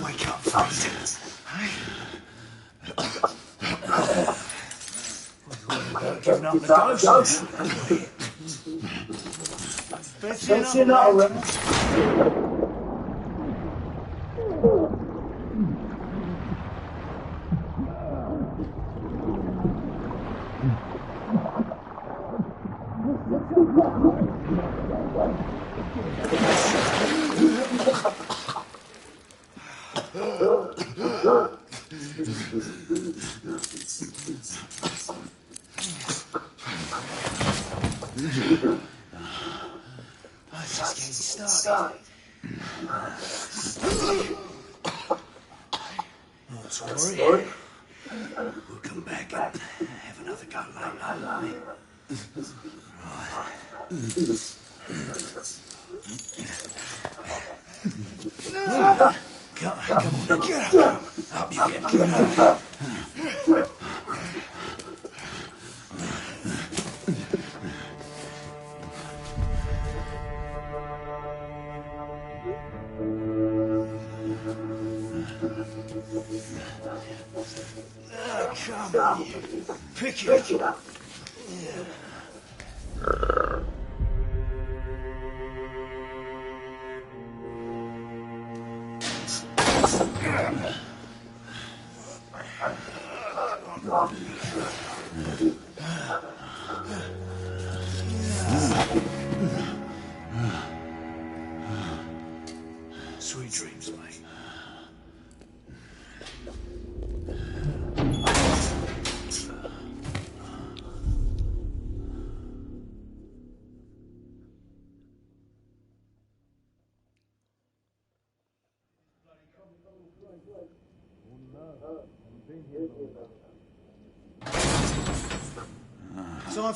Wake up, Francis. Giving up the ghost. Fancy another round. Started. Not to worry. We'll come back and have another go later. Right. Come on, get up. Up you get up. Come on, pick it up. Yeah. Sweet dreams, mate.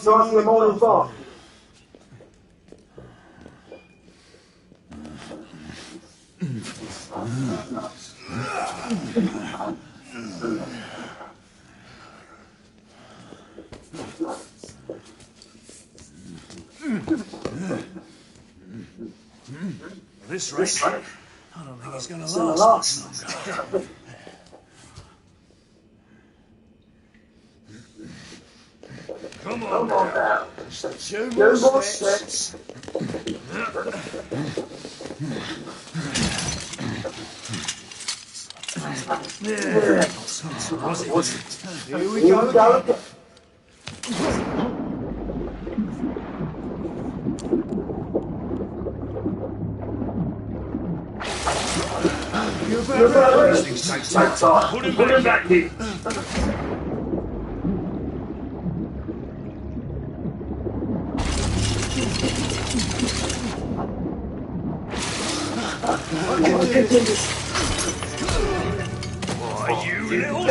Time for the morning bath. This rate, I don't think it's going to last longer. Come on now. Two more steps. Yeah. Was it? Here we go again. You're about these things take time. Put him back in. Why, you little...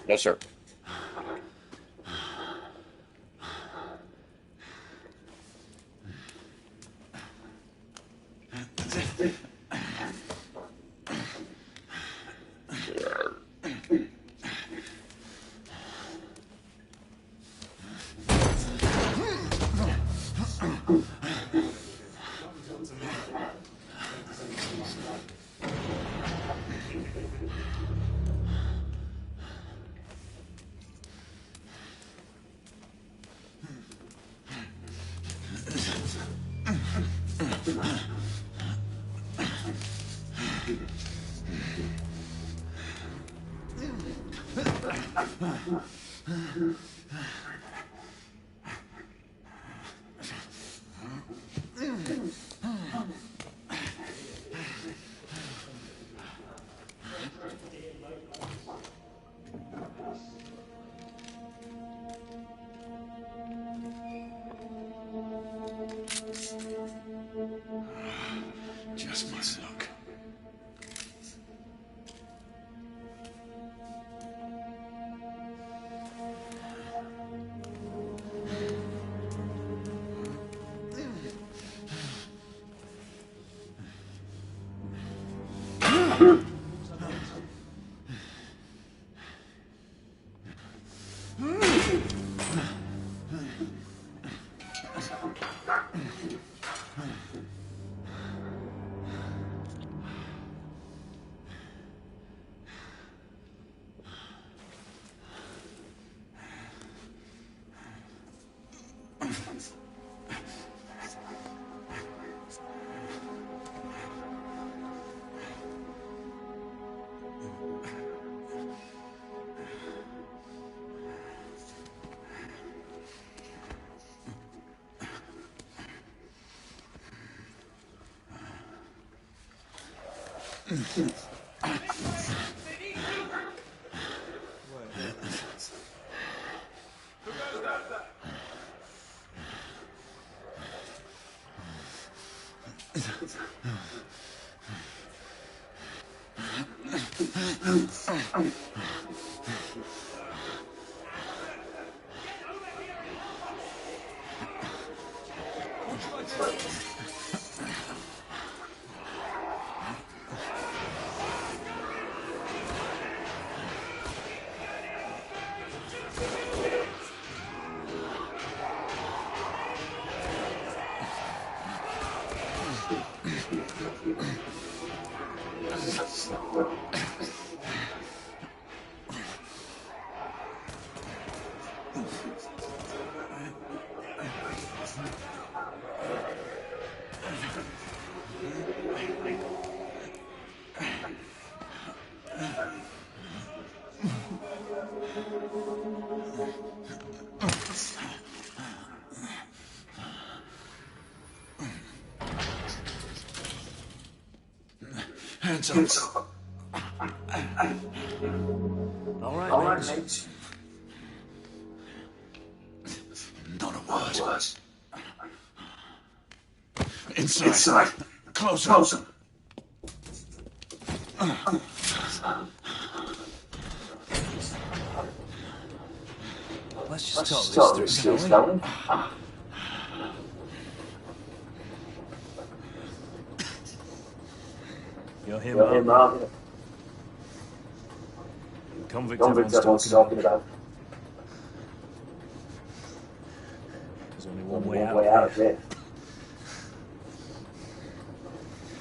No, sir. Just my luck. Hands up. All right, mate. Not a word. Inside. Closer. Let's just talk this through, shall we? You're here, Mark. Convict everyone's talking about. There's only one way out of here.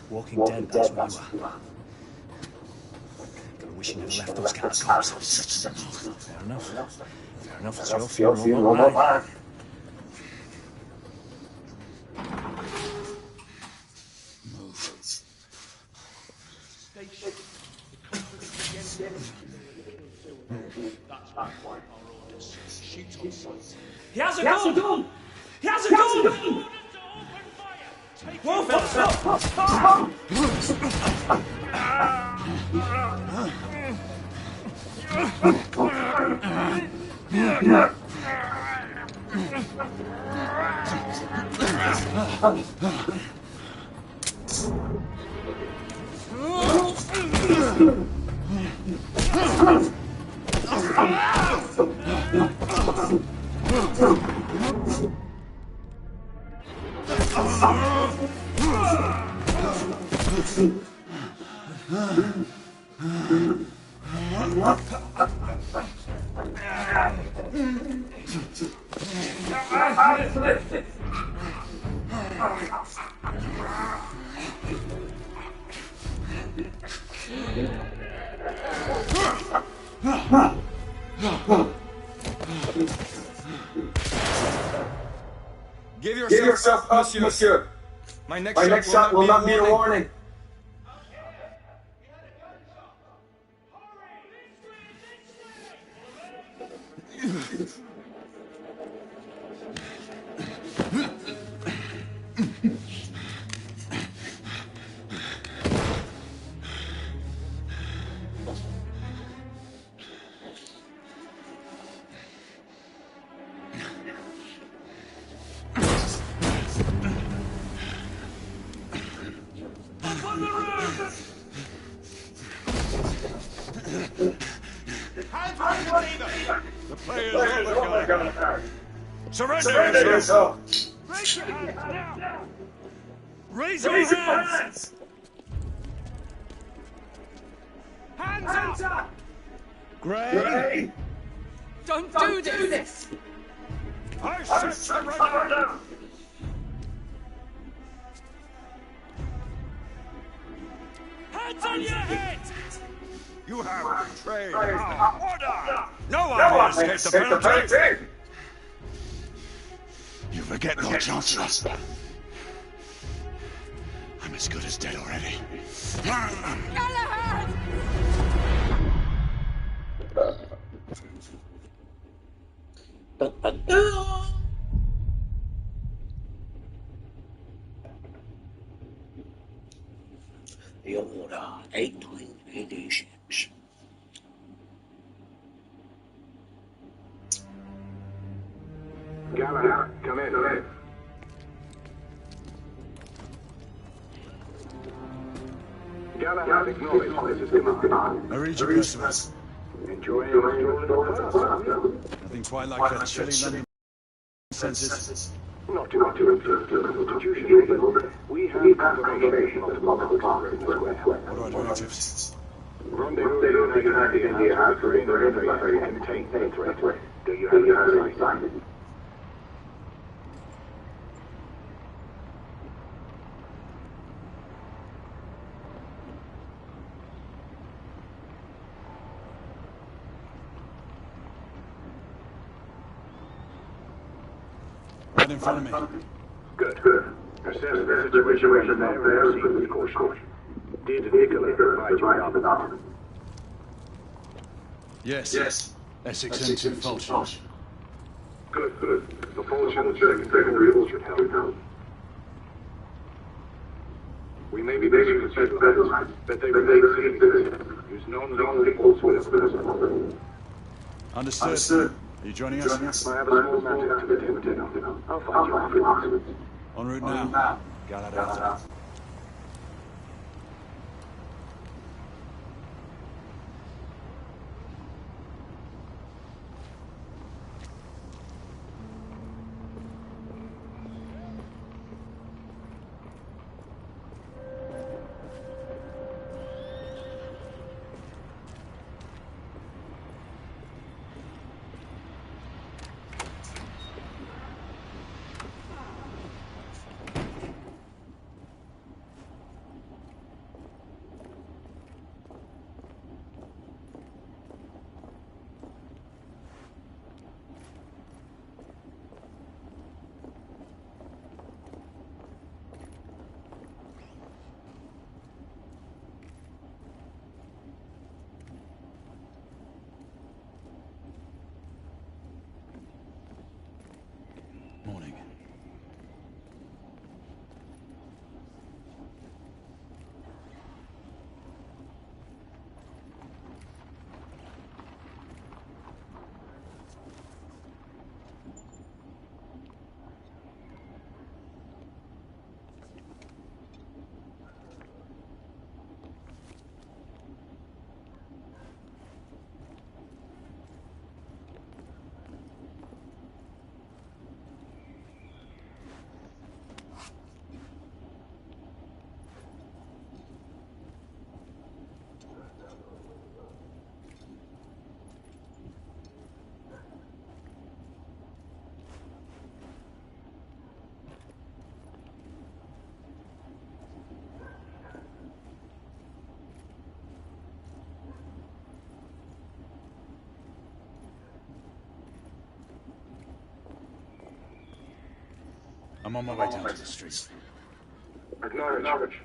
Walking dead, that's where you are. I wish you never left those catacombs. Fair enough, it's your funeral, not mine. He has a gun! He has a gun! Whoa, fellas, stop! Give yourself up, monsieur. My next shot will not be a warning. The players are gonna surrender yourself. Raise your hands now. Raise your hands. Hands up. Gray. Don't do this! I said surrender. Hands on your head. You have betrayed our order. No one will escape the penalty. You forget, Lord Chancellor. I'm as good as dead already. Galahad! The order 826. Galahad, come in. Galahad, acknowledge this is command. I read your Christmas. Enjoying your stroll in the past? Nothing quite like a chilly London census. Not to influence the Constitution. We have confirmation of multiple targets in the square. What are our directives? Rendezvous the United India has for in the contain the threat. Do you have any sight? Right in front of me. Good. Assess the situation there and proceed with caution. Did Nicola provide you with Yes. Essex and 2 Fulton. Good. The Fulton secondary should help. We may be busy with settlements, but they will make cities. Use non-lethal force. Understood. Are you joining us? I have a small matter to attend to. I'll find you afterwards. En route now. Galahad. Morning. I'm on my way down to the street. Acknowledge.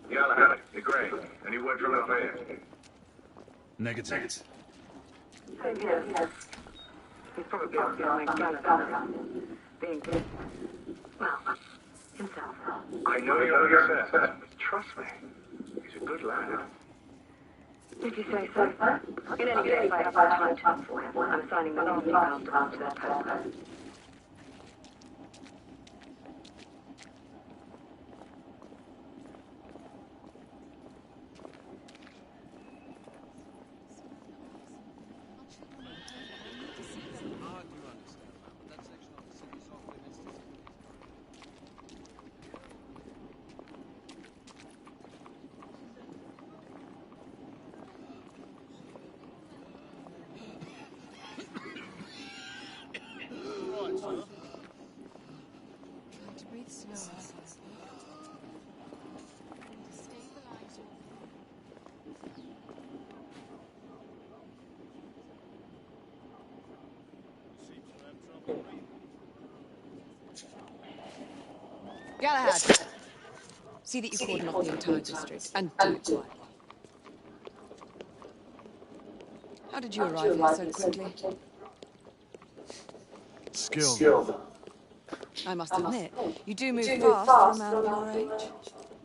Galahad, the Grey. Any word from Lafayette? Negative. Same here, yes. He's probably off behind Galahad. Being good. Well, himself. I know you're upset, but trust me. He's a good lad. Did you say so? In any case, I have no time to talk for him. I'm assigning the last emails to their post. Galahad, see that you cordon off the entire district, and do it quietly. How did you arrive here so quickly? Skilled. I must admit, you do move fast for a man of your age.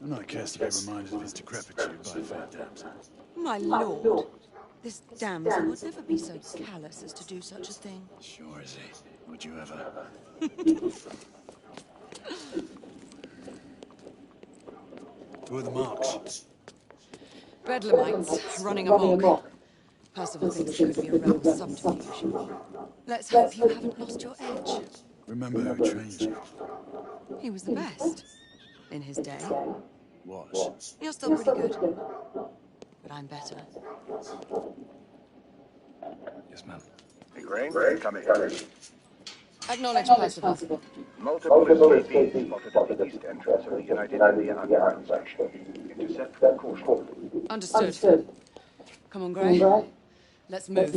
I'm not cares to be reminded of his decrepitude by a fair damsel. My lord, this damsel would never be so callous as to do such a thing. Sure is he. Would you ever? Who are the marks? Bedlamites running amok. Percival thinks it could be a rebel subterfuge. Let's hope you haven't lost your edge. Remember who trained you? He was the best. In his day. Was. You're still pretty good. But I'm better. Yes, ma'am. The Grey, coming. Acknowledge, Percival. Multiple escapees spotted at the east entrance of the United India Underground section. Intercept the caution. Understood. Come on, Grey. Let's move.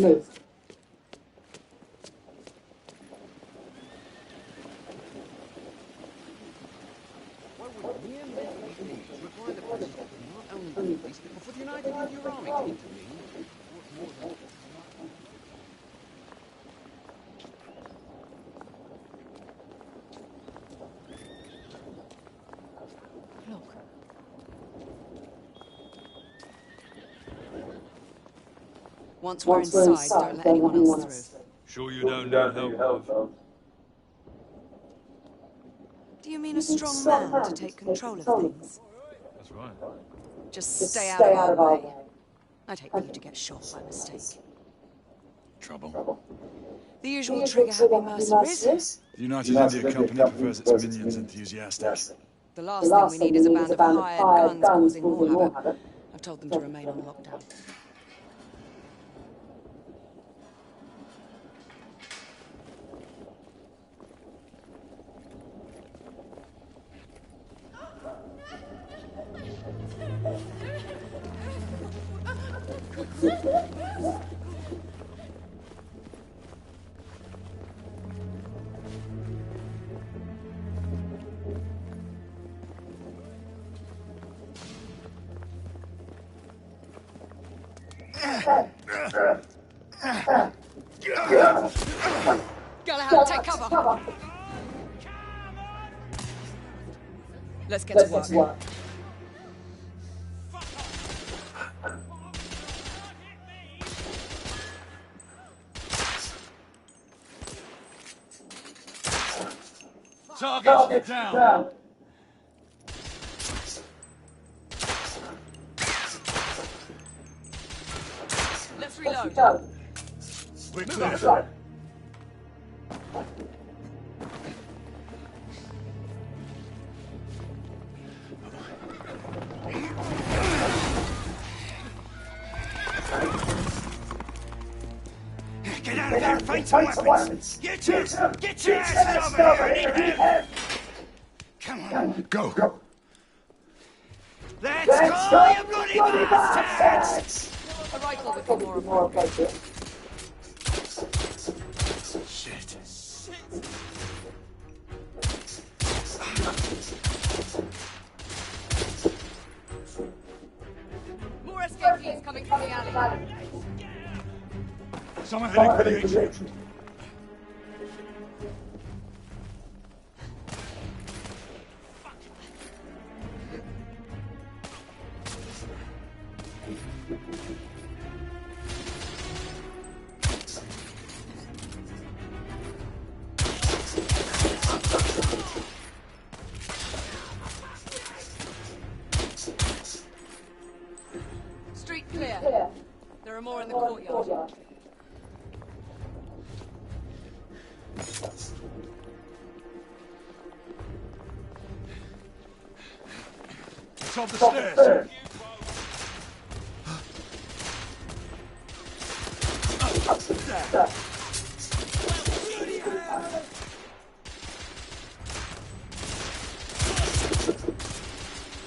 Look. Once we're inside, don't let anyone else through. Sure you don't need help, love? Do you mean a strong man to take control of things? That's right. Just stay out of our way. I'd hate for you to get shot by mistake. Trouble. The usual trigger-happy mercenaries. The United India Company prefers its minions enthusiastic. The last thing we need is a band of hired guns causing more havoc. I've told them to remain on lockdown. Galahad, take cover! Let's get to work. Target down! Let's reload. We're clear. Get out of there and find some weapons. You two, get your asses over here. I need help. Come on. Go. Let's go, you bloody bastards! A rifle would be more appropriate. Shit. More escapees coming from the alley. Someone heading for the exit. Street clear. There are more in the courtyard. Top the stairs.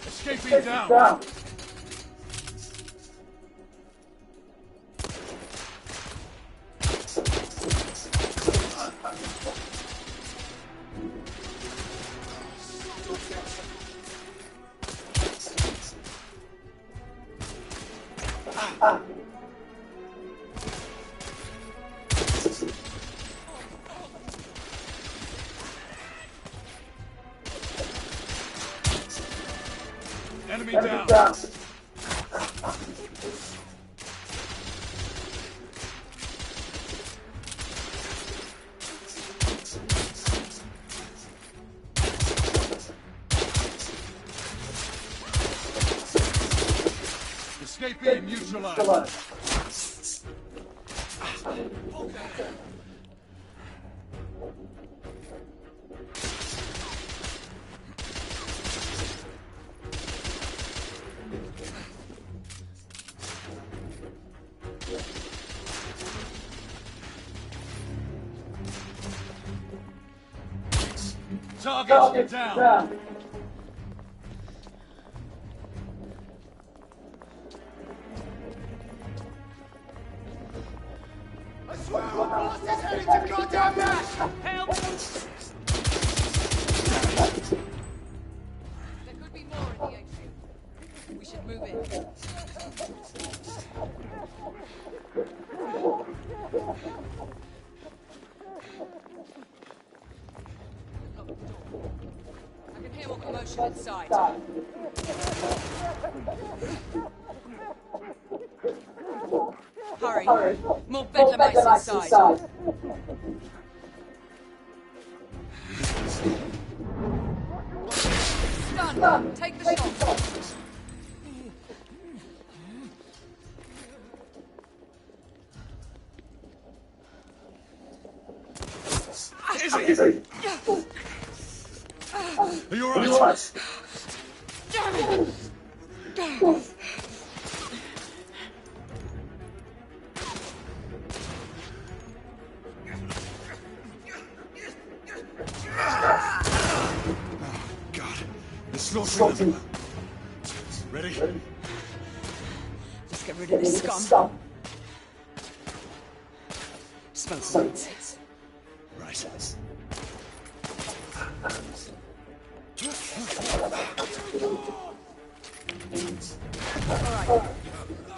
Escaping down. Enemy down. Escapee neutralized. Target down. I swear our boss is heading to goddamn Nash! Help! There could be more in the atrium. We should move in. I can hear more commotion inside. Hurry. More bedlamites inside. Stun. Take the shot. Izzy! Are you alright? Slaughtering them. Ready? Let's get rid of this scum. Smoke bullets. Right. All right.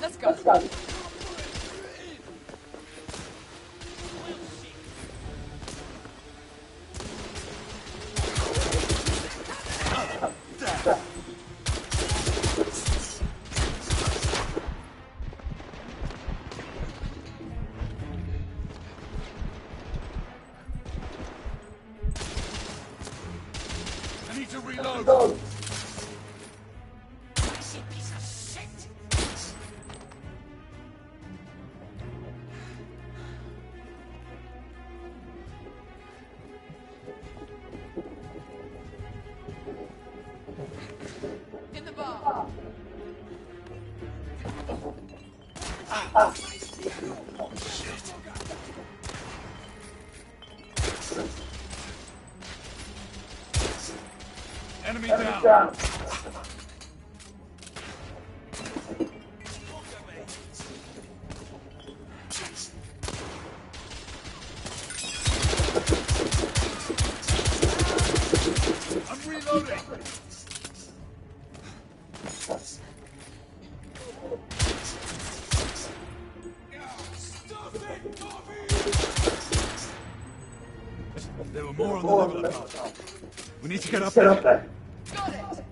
Let's go. I need to reload. Enemy down. I'm reloading. There were more on the level above. We need to get up there. Got it!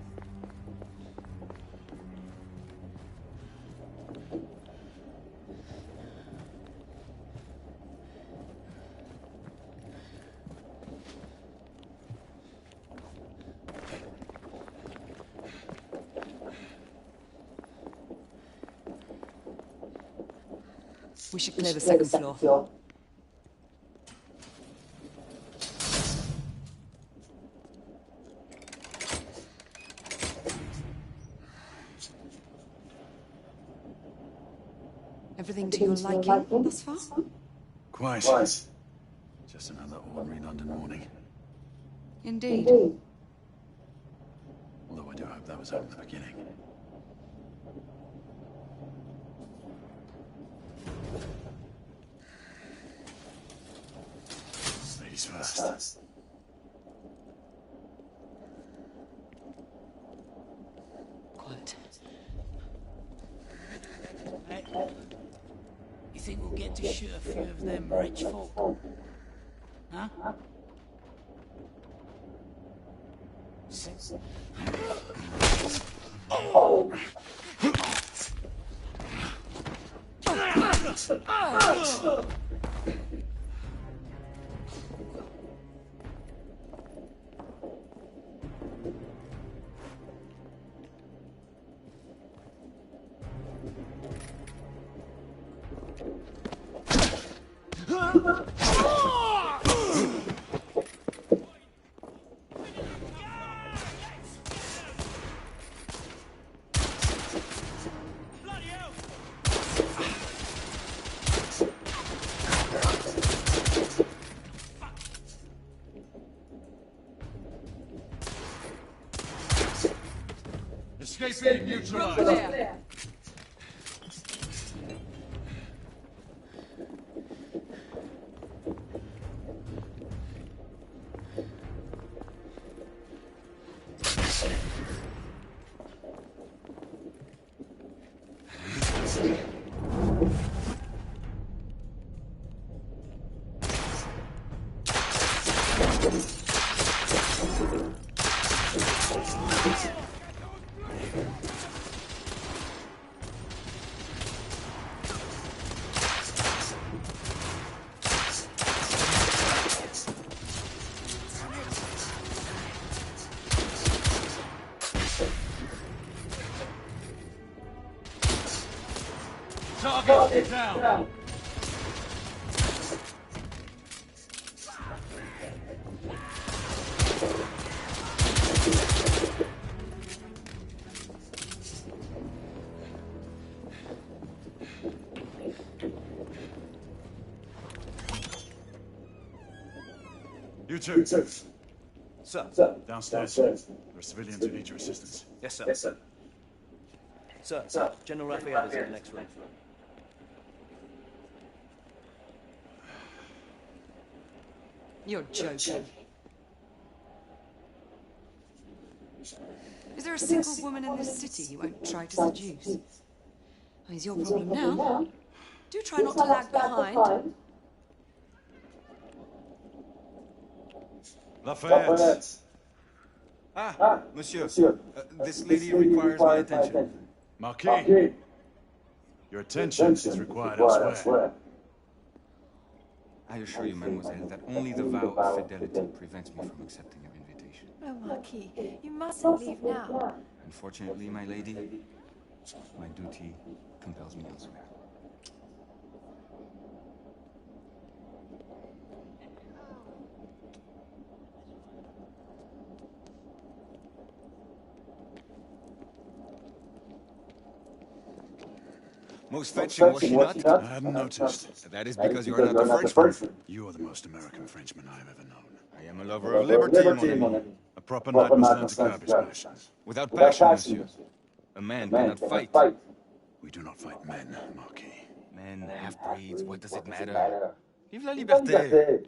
We should clear the second floor. Everything to your liking thus far? Quite. Just another ordinary London morning. Indeed. Although I do hope that was only the beginning. Ladies first. Quiet. Hey, you think we'll get to shoot a few of them rich folk? Huh? Escaping neutralized. Clear. Target down. You two. Sir. Downstairs. There are civilians who need your assistance. Yes, sir. Yes, sir. Sir. General Raphael is in the next room. You're joking. Is there a single woman in this city you won't try to seduce? Is your problem now? Do try not to lag behind. Lafayette. Monsieur. This lady requires my attention. Marquis. Your attention is required elsewhere. I assure you, mademoiselle, that only the vow of fidelity prevents me from accepting your invitation. Oh, Marquis, you mustn't leave now. Unfortunately, my lady, my duty compels me elsewhere. Most fetching, was she not? I hadn't noticed. That is because you are not the Frenchman. You are the most American Frenchman I have ever known. I am a lover of liberty, mon ami. A proper knight must learn to curb his passions. Without passion, monsieur. A man cannot fight. We do not fight men, Marquis. Men, half-breeds, what does it matter? Vive la liberté!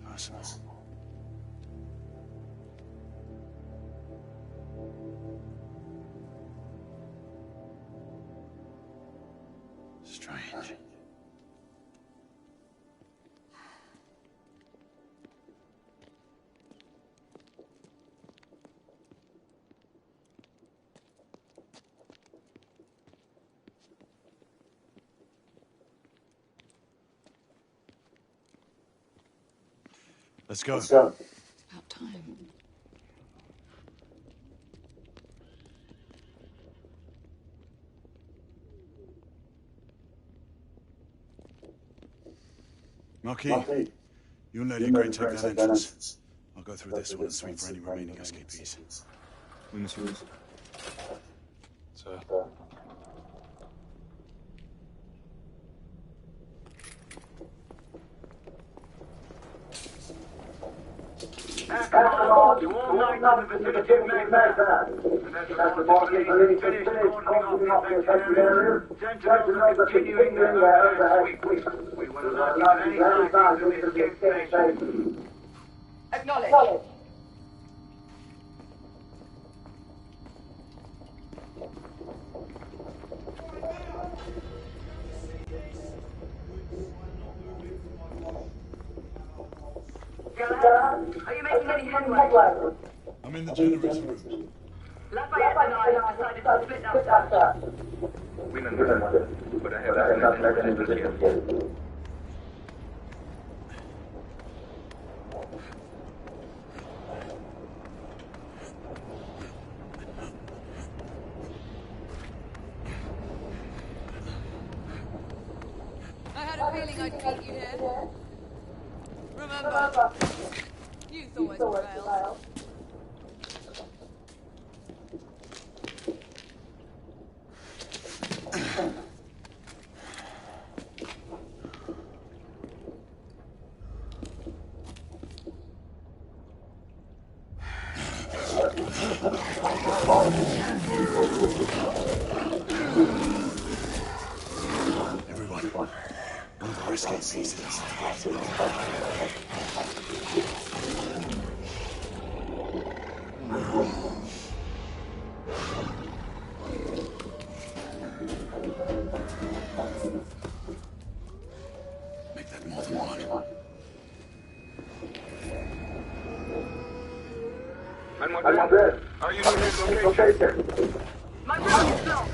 Fasten. Strange. Let's go. About time. Marquis, you and Lady Grey take that entrance. I'll go through this one and sweep for any remaining escapees. Oui, monsieur. Sir. Command to all knights in the vicinity of Magdala. As the body is finished auctioning off the affected areas, send to know that continuing their overhead sweep. We will not give any time to this escape station. Acknowledge. Are you making any headway? I'm in the generator room. Lafayette and I have decided to split up, sir. Women, but I have nothing to resist yet. I had a feeling I'd meet you here. Remember, youth always prevails. Everyone, one of our escape pieces. Make that more than one. I'm dead. Are you in this location? My brother is lost.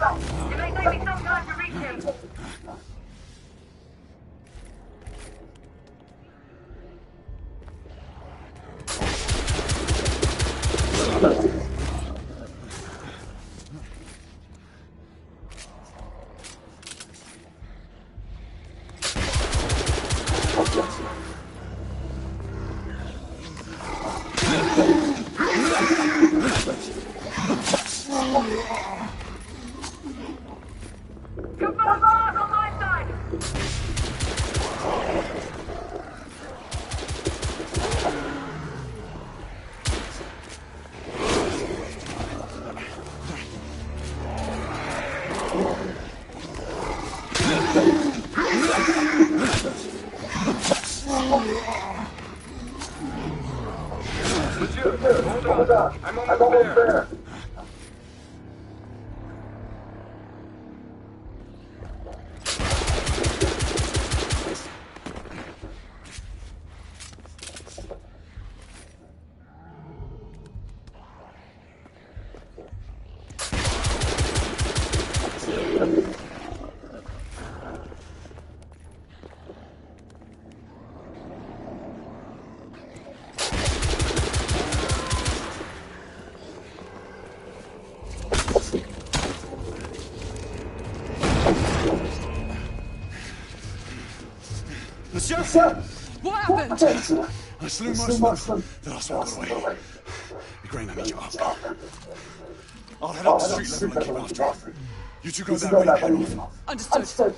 It may take me some time to reach him. Come on my side! Monsieur, hold on. I'm almost there. Monsieur! What happened? I slew most of them. The last one got away. Igraine, I need you up. I'll head up the street level and keep after him. You two go that way and head off. Understood.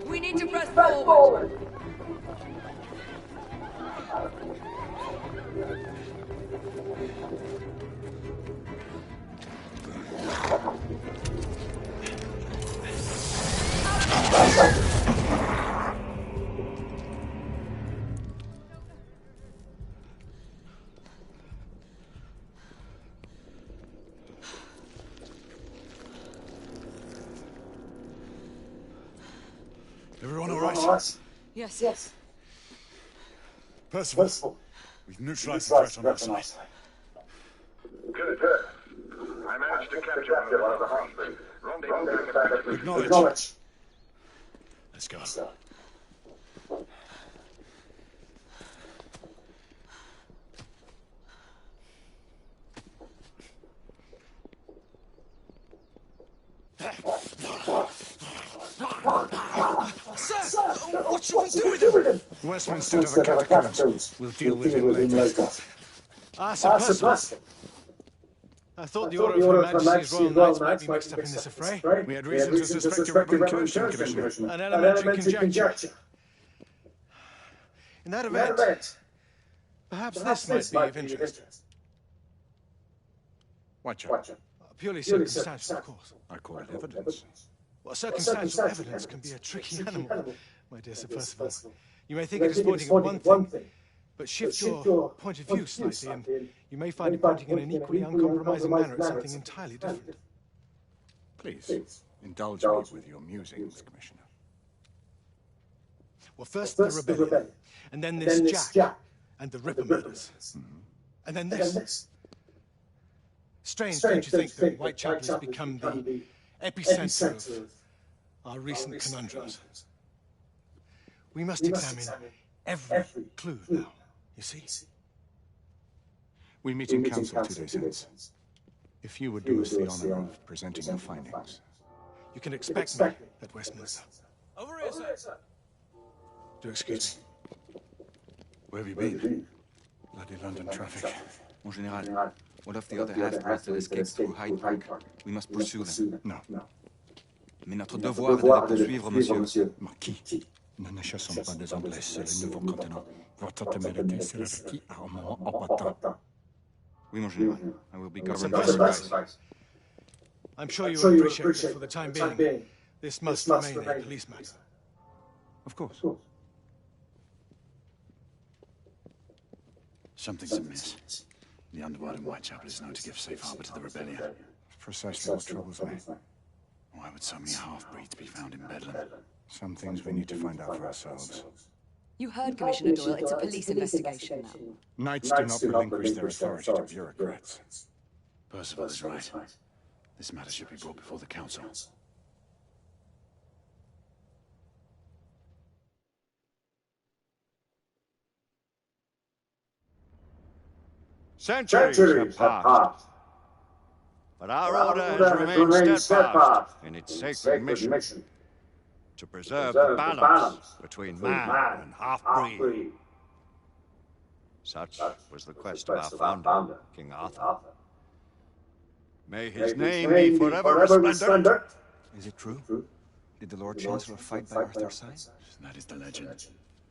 We need to press forward. Everyone all right? Yes. Percival, we've neutralized the threat on our side. Good. I managed to capture one of the hostages. Rendezvous. Acknowledge. Let's go. Sir, what shall we do with him? Westminster to the catacombs. We'll deal with him later. Sir Percival. I thought the order of Her Majesty's Royal Knights might be mixed up in this affray. We had reason to suspect a rebel incursion, Commissioner. An elementary conjecture. In that event, perhaps this might be of interest. Watch out. Purely circumstantial, of course. I call it evidence. Well, circumstantial evidence can be a tricky animal, my dear Sir Percival. You may think it is pointing at one thing, but shift your point of view slightly, and you may find it pointing in an equally uncompromising manner at something entirely different. Please, indulge me with your musings, Commissioner. Well, first the rebellion, and then this Jack, and the Ripper murders, and then this. Strange, don't you think, that Whitechapel has become the epicenter of our recent conundrums? We must examine every clue now, you see. We meet in council 2 days hence. If you would do us the honor of presenting your findings. You can expect me at Westminster. Over here, sir. Do excuse me. Where have you been? Bloody London traffic. Mon général, what of the other half-breeds that escaped through Hyde Park? We must pursue them. No. Mais notre devoir est de les poursuivre, monsieur. Marquis, nous ne chassons pas des Anglais sur le nouveau continent. Votre témérité sera requis à un moment opportun. Oui, mon général. I will be governed by Percival. advice. I'm sure you appreciate that for the time being, this must remain a police matter. Of course. Something's amiss. The underworld in Whitechapel is known to give safe harbor to the rebellion. Precisely what troubles me. Why would so many half-breeds be found in Bedlam? Some things we need to find out for ourselves. You heard, Commissioner Doyle. It's a police investigation now. Knights do not relinquish their authority to bureaucrats. Percival is right. This matter should be brought before the council. Centuries have passed, but our order has remained steadfast in its sacred mission to preserve the balance between man and half-breed. Such was the quest of our founder, King Arthur. May his name be forever resplendent. Is it true? Did the Lord Chancellor fight by Arthur's side? That is the legend.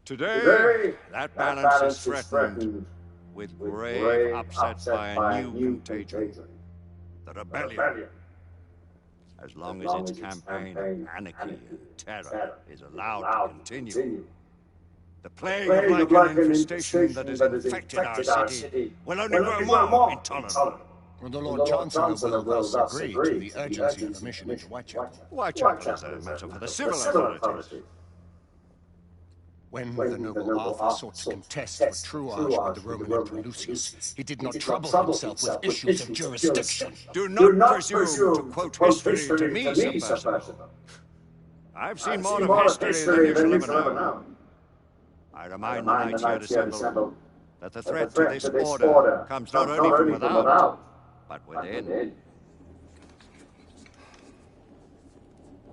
Today, that balance is threatened with grave upset by a new contagion, the rebellion. As long as its campaign of anarchy and terror is allowed to continue, the plague of like an infestation that has infected our city will only grow more intolerable. Well, the Lord Chancellor will thus agree to the urgency of the mission into Whitechapel. Whitechapel is a matter for the civil authorities. When the noble Arthur sought to contest for Truage with the Roman Emperor Lucius, he did not trouble himself with issues of jurisdiction. Do not presume to quote history to me, Sir Percival. I've seen more of history than you shall ever know. I remind the knights here assembled that the threat to this order comes not only from without, but within.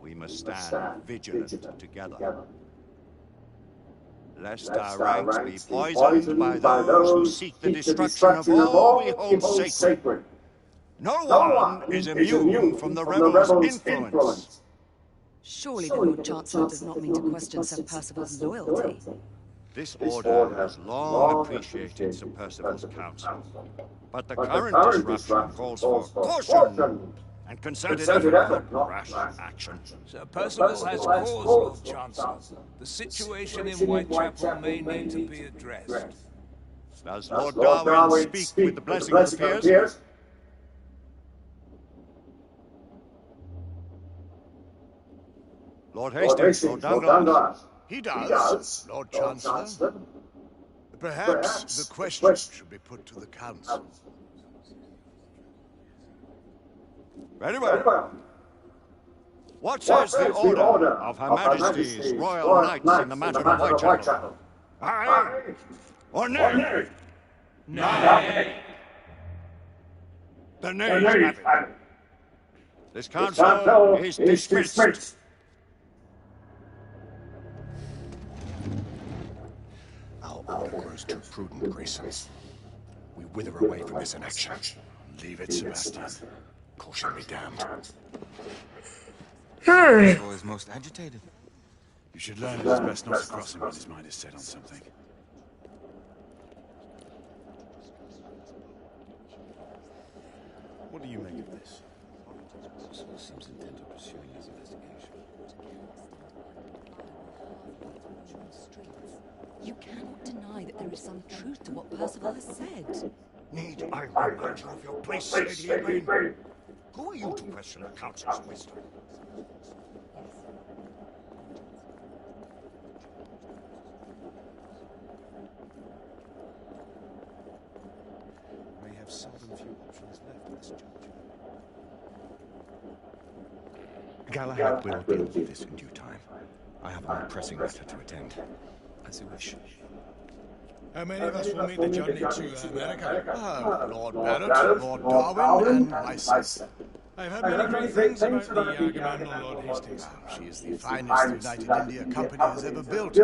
We must stand vigilant together, lest our ranks be poisoned by those who seek the destruction of all we hold sacred. No one is immune from the rebels' influence. Surely the Lord Chancellor does not mean to question Sir Percival's loyalty. This order has long appreciated Sir Percival's counsel, but the current disruption calls for caution and concerted effort, not rash action. Sir Percival has cause, Lord Chancellor. The situation in Whitechapel may need to be addressed. Does Lord Darwin speak with the blessing of the peers? Lord Hastings, Lord Dundas. He does, Lord Chancellor. Perhaps the question should be put to the Council. Very well. What says the order of Her Majesty's Royal Knights in the matter of Whitechapel? Aye or nay? Nay. The nays have it. This council is dismissed. Our order grows too prudent, Grayson. We wither away from this inaction. Leave it, Sebastian. Caution be damned. This boy is most agitated. You should learn it is best not to cross him when his mind is set on something. What do you make of this? Percival seems intent on pursuing his investigation. You cannot deny that there is some truth to what Percival has said. Need I remind you of your place, Lady Elaine? Who are you to question the council's wisdom? We have seldom few options left at this juncture. Galahad will deal with this in due time. I have a more pressing matter to attend. As you wish. How many of us will meet the journey to America? Lord Barrett, Lord Darwin, and myself. I've heard many great things about the Agamemnon, Lord Hastings. She is the finest United India Company has ever built.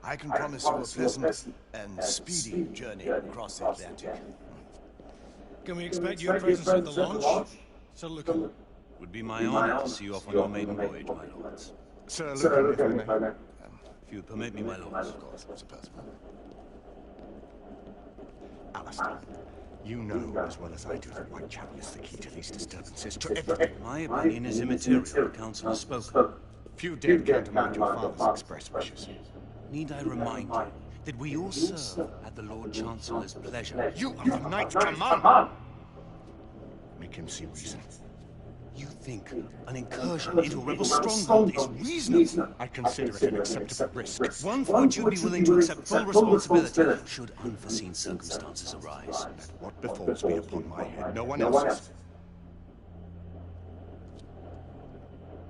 I can promise you a pleasant and speedy journey across the Atlantic. Can we expect your presence at the launch? Sir Lucan. Would be my honor to see you off on your maiden voyage, my lords. Sir Lucan, if I may. If you permit me, my lords. Of course, Sir Percival. Alistair, you know as well as I do that Whitechapel is the key to these disturbances, to everything. My opinion is immaterial. The council has spoken. Few did countermand your father's express wishes. Need I remind you that we all serve at the Lord Chancellor's pleasure? You are the Knight Command! Make him see reason. You think an incursion into a rebel stronghold is reasonable? I consider it an acceptable risk. One for which you'd be willing to accept full responsibility should unforeseen circumstances arise. Let what befalls me upon my head, no one else's.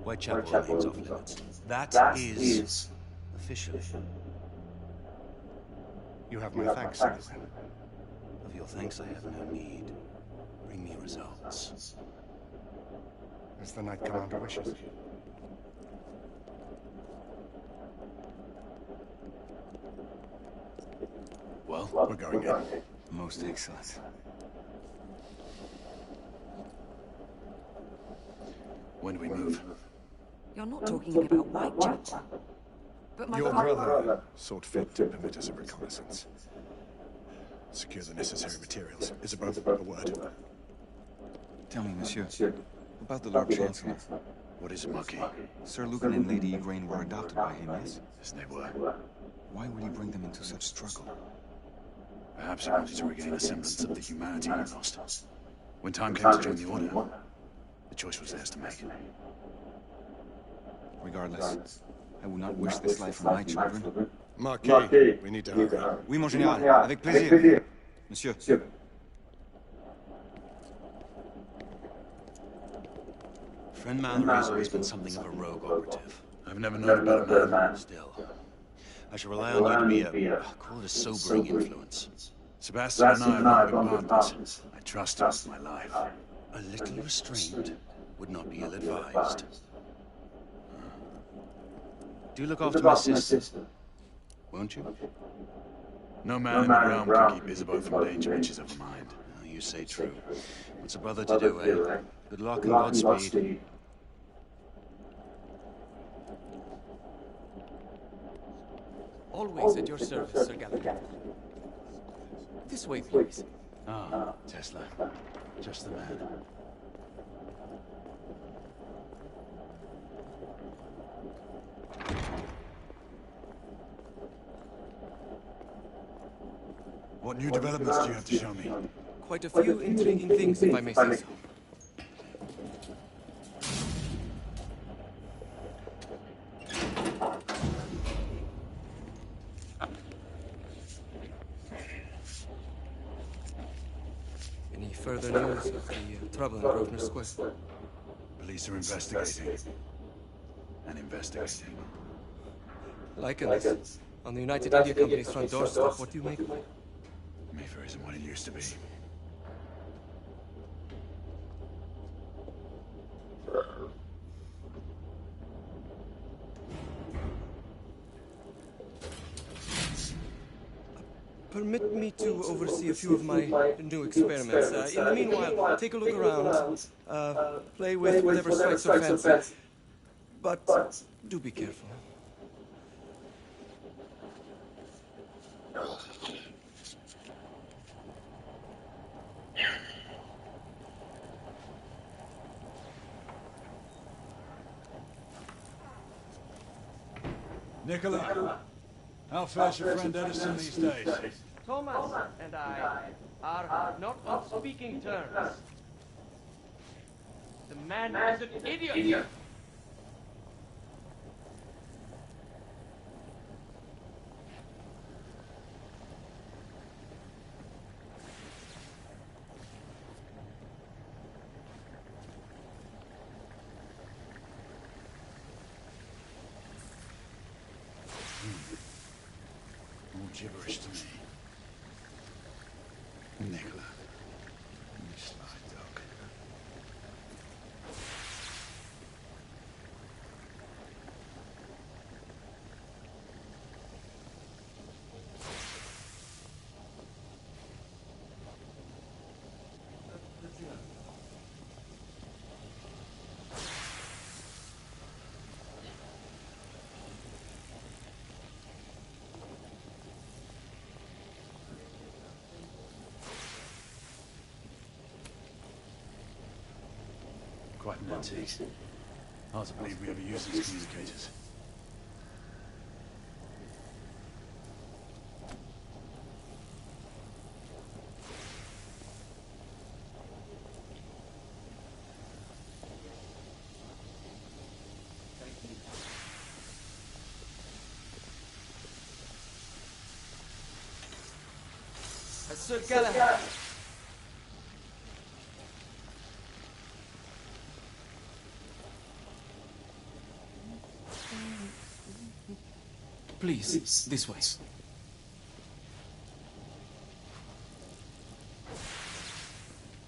Whitechapel remains off limits. That is official. You have my thanks, Sir Lucan. Of your thanks I have no need. Bring me results. As the Knight Commander wishes. Well, we're going in. Most excellent. When do we move? You're not talking about Whitechapel. But my Your father... brother sought fit to permit us a reconnaissance. Secure the necessary materials. Isabel, a word. Tell me, monsieur, about the Lord Chancellor. What is it, Marquis? Sir Lucan and Lady Igraine were adopted by him, yes? Yes, they were. Why would he bring them into such struggle? Perhaps he wanted to regain a semblance of the humanity he lost. When time came to join the Order, the choice was theirs to make. Regardless, I would not wish this life for my children. Marquis, we need to hurry. Oui, mon général, avec plaisir. Monsieur. Friend Mallory's always been something of a rogue operative. I've never known a better man. Still, I shall rely on you to be a, call it a sobering influence. Sebastian and I have not been partners. I trust him with my life. A little restraint would not be ill-advised. Do look after my sister, won't you? No man in the realm can keep Isabeau from danger inches of her mind. Oh, you say true. What's a brother to do, eh? Good luck and Godspeed. Always at your service, Sir Galahad. This way, please. Ah, Tesla. Just the man. What new developments do you have to show me? Quite a few intriguing things, if I may say so. Any further news of the trouble in Grosvenor Square? Police are investigating. And investigating. Lycans, on the United India Company's front doorstep, what do you make of it? Mayfair isn't what it used to be. Permit me to oversee a few of my new experiments. In the meanwhile, take a look around. Play with whatever strikes your fancy. But do be careful. Nicola, how fares your friend Edison these days? Thomas and I are not on speaking terms. The man is an idiot. All gibberish to me. Nicola, you sly dog. Quite an antique. Hard to believe we ever used these communicators. Sir Galahad. Please, this way.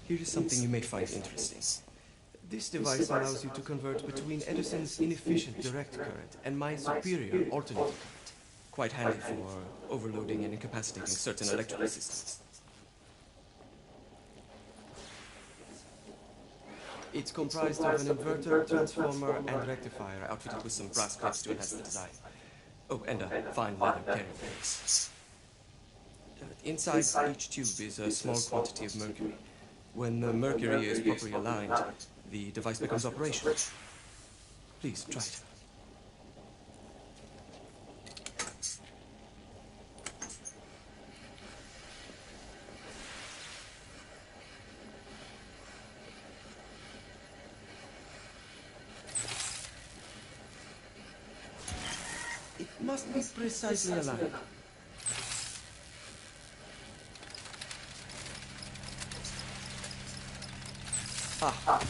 Here is something you may find interesting. This device allows you to convert between Edison's inefficient direct current and my superior alternating current. Quite handy for overloading and incapacitating certain electrical systems. It's comprised of an inverter, transformer, and rectifier outfitted with some brass clips to enhance the design. Oh, and a fine leather carrying case. Inside each tube is a small quantity of mercury. When the mercury is properly aligned, the device becomes operational. Please, try it. must be precisely aligned. Ah.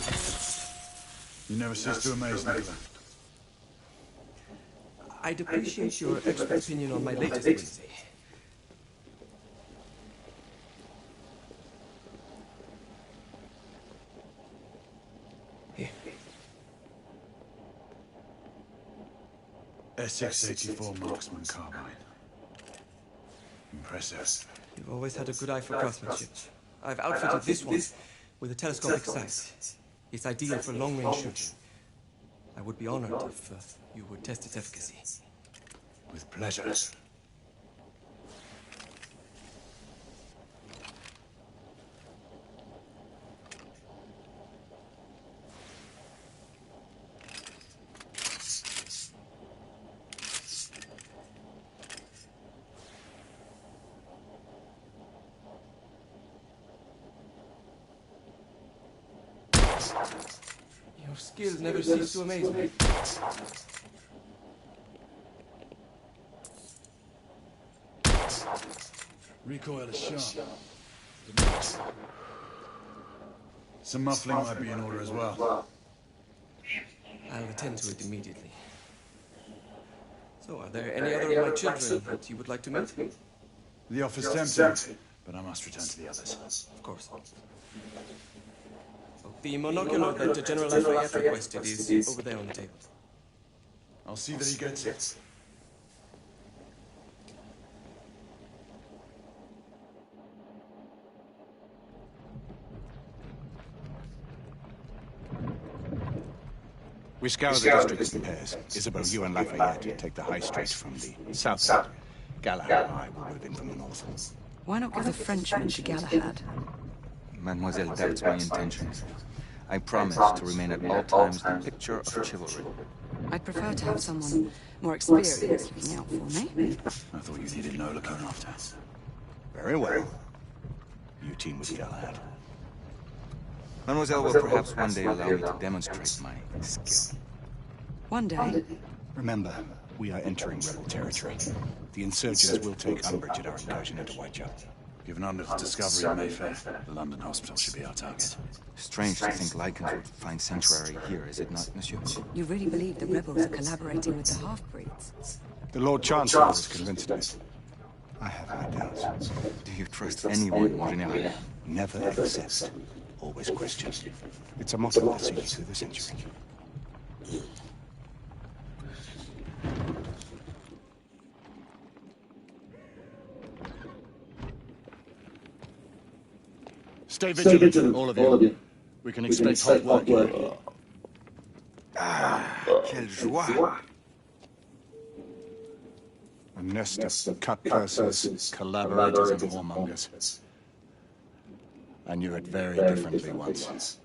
You never cease to amaze, Nicola. I'd appreciate your expert opinion on my latest whimsy. Here. S684 Marksman Carbine. Impressive. You've always had a good eye for craftsmanship. I've outfitted this one with a telescopic sight. It's ideal for long-range shooting. I would be honored if you would test its efficacy. With pleasure. Your skills never cease to amaze me. Recoil is sharp. Some muffling might be in order as well. I'll attend to it immediately. So, are there any other of my children that you would like to meet? The offer's tempting, but I must return to the others. Of course. The monocular that General Lafayette requested is over there on the table. I'll see that he gets it. We scour the district in pairs. Isabel, you and Lafayette take the high street from the south side. Galahad and I will move in from the north. Why not give the Frenchman to Galahad? Mademoiselle doubts my intentions. I promise to remain at all times the picture of chivalry. I'd prefer to have someone more experienced looking out for me. I thought you needed no looking after. Very well. You team with Galahad. Mademoiselle will perhaps one day allow me to demonstrate my skill. One day? Remember, we are entering rebel territory. The insurgents will take umbrage at our incursion into Whitechapel. Given Under's discovery in Mayfair, the London hospital should be our target. Strange to think Lycans would find sanctuary here, is it not, monsieur? You really believe the rebels are collaborating with the half-breeds? The Lord Chancellor is convinced of it. I have my doubts. Do you trust anyone, General? Never accept. Always question. It's a motto that sees through the century. Stay vigilant, all of you. We can expect hot work here. Quelle joie! A nest of cut-pursers, collaborators, and whoremongers. I knew it very differently once.